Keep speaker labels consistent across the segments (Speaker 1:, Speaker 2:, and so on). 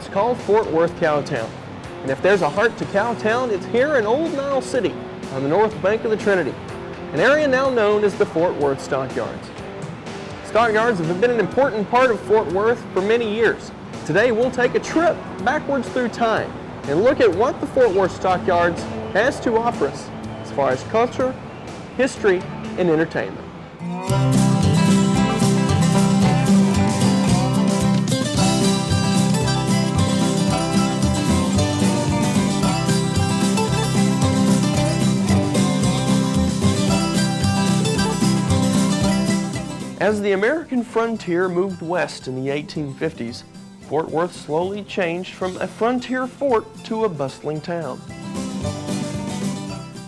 Speaker 1: It's called Fort Worth Cowtown. And if there's a heart to Cowtown, it's here in Old Nile City on the north bank of the Trinity, an area now known as the Fort Worth Stockyards. Stockyards have been an important part of Fort Worth for many years. Today we'll take a trip backwards through time and look at what the Fort Worth Stockyards has to offer us as far as culture, history, and entertainment. As the American frontier moved west in the 1850s, Fort Worth slowly changed from a frontier fort to a bustling town.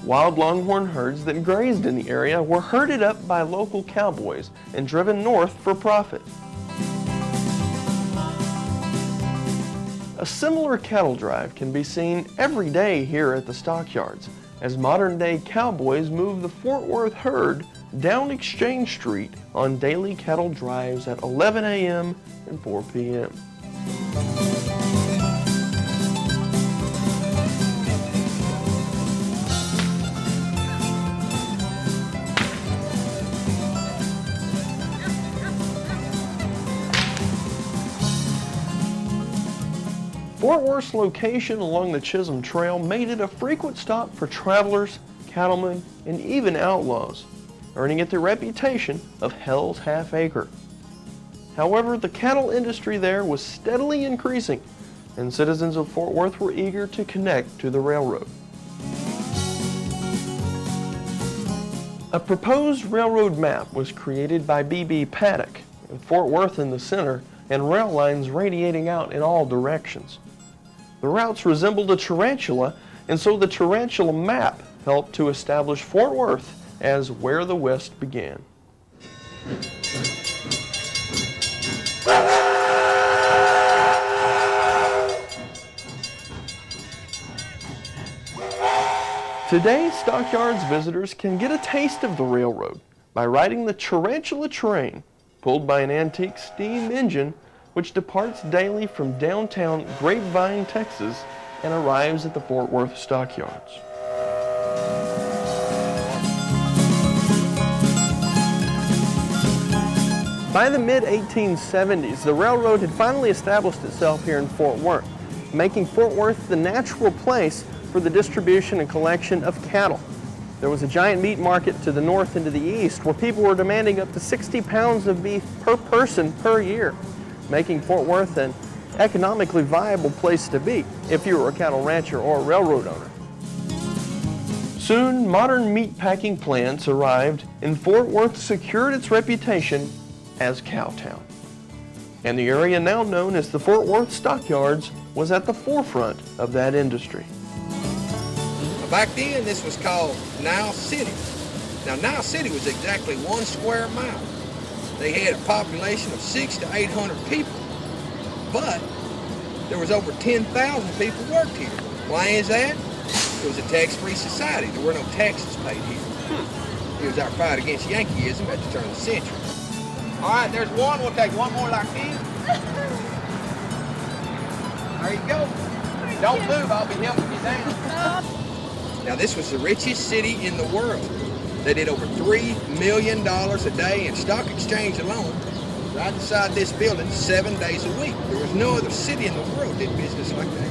Speaker 1: Wild longhorn herds that grazed in the area were herded up by local cowboys and driven north for profit. A similar cattle drive can be seen every day here at the Stockyards, as modern-day cowboys move the Fort Worth herd down Exchange Street on daily cattle drives at 11 a.m. and 4 p.m. Fort Worth's location along the Chisholm Trail made it a frequent stop for travelers, cattlemen, and even outlaws, earning it the reputation of Hell's Half Acre. However, the cattle industry there was steadily increasing, and citizens of Fort Worth were eager to connect to the railroad. A proposed railroad map was created by B.B. Paddock, and Fort Worth in the center, and rail lines radiating out in all directions. The routes resembled a tarantula, and so the tarantula map helped to establish Fort Worth as where the West began. Today, Stockyards visitors can get a taste of the railroad by riding the tarantula train, pulled by an antique steam engine which departs daily from downtown Grapevine, Texas, and arrives at the Fort Worth Stockyards. By the mid-1870s, the railroad had finally established itself here in Fort Worth, making Fort Worth the natural place for the distribution and collection of cattle. There was a giant meat market to the north and to the east where people were demanding up to 60 pounds of beef per person per year, making Fort Worth an economically viable place to be if you were a cattle rancher or a railroad owner. Soon, modern meat packing plants arrived and Fort Worth secured its reputation as Cowtown. And the area now known as the Fort Worth Stockyards was at the forefront of that industry.
Speaker 2: Back then, this was called Nile City. Now, Nile City was exactly 1 square mile. They had a population of 600 to 800 people, but there was over 10,000 people worked here. Why is that? It was a tax-free society. There were no taxes paid here. It was our fight against Yankeeism at the turn of the century. All right, there's one. We'll take one more like this. There you go. Don't move. I'll be helping you down. Now, this was the richest city in the world. They did over $3 million a day in stock exchange alone, right inside this building, 7 days a week. There was no other city in the world that did business like that.